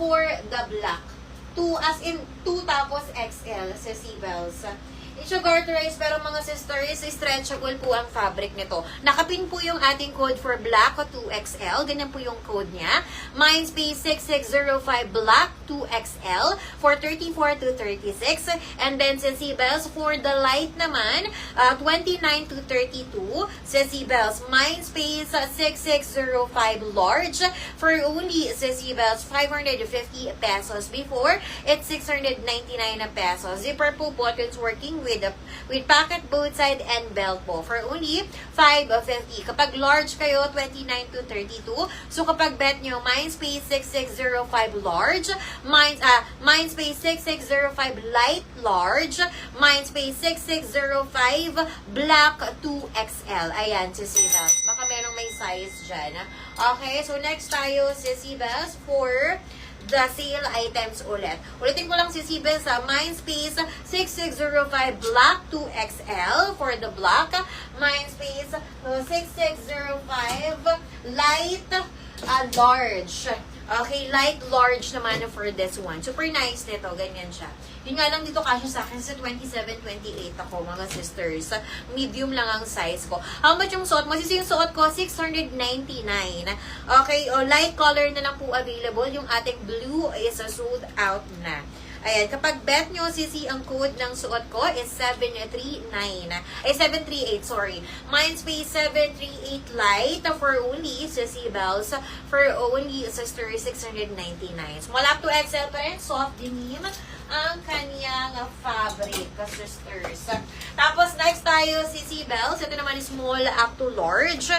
for the black. 2 as in 2 tapos XL sa Sibels. It's a garterized pero mga sisters, stretchable po ang fabric nito. Nakapin po yung ating code for black 2XL. Ganyan po yung code niya. Mindspace 6605 black 2XL for 34 to 36. And then sa Sibels, for the light naman, 29 to 32. Sa Sibels, Mindspace 6605 large for only sa Sibels 550 pesos. Before, it's 699 pesos. Zipper po buttons working with pocket both side and belt po for only 550. Kapag large kayo, 29 to 32. So kapag bet nyo, Mindspace 6605 large, Mindspace 6605 light large, Mindspace 6605 black 2XL. Ayan, si Sibels. Baka merong may size dyan. Okay, so next tayo si Sibels for the sale items ulit. Ulitin ko lang si Sibels sa Mindspace 6605 Black 2XL for the black. Mindspace 6605 Light Large. Okay, light large naman for this one. Super nice nito, ganyan siya. Yun nga lang dito kasya sa akin sa 27-28 ako, mga sisters. Medium lang ang size ko. How much yung suot mo? Sisi yung suot ko, 699. Okay, light color na lang po available. Yung ating blue is sold out na. Ayan, kapag bet nyo, sisi, ang code ng suot ko is 738, sorry. Mindspace 738 light for only, sisi Bells, for only, sister, 699. Small up to XL pa rin, soft denim, ang kanyang fabric, sisters. Tapos, next tayo, sisi Bells, ito naman is small up to large.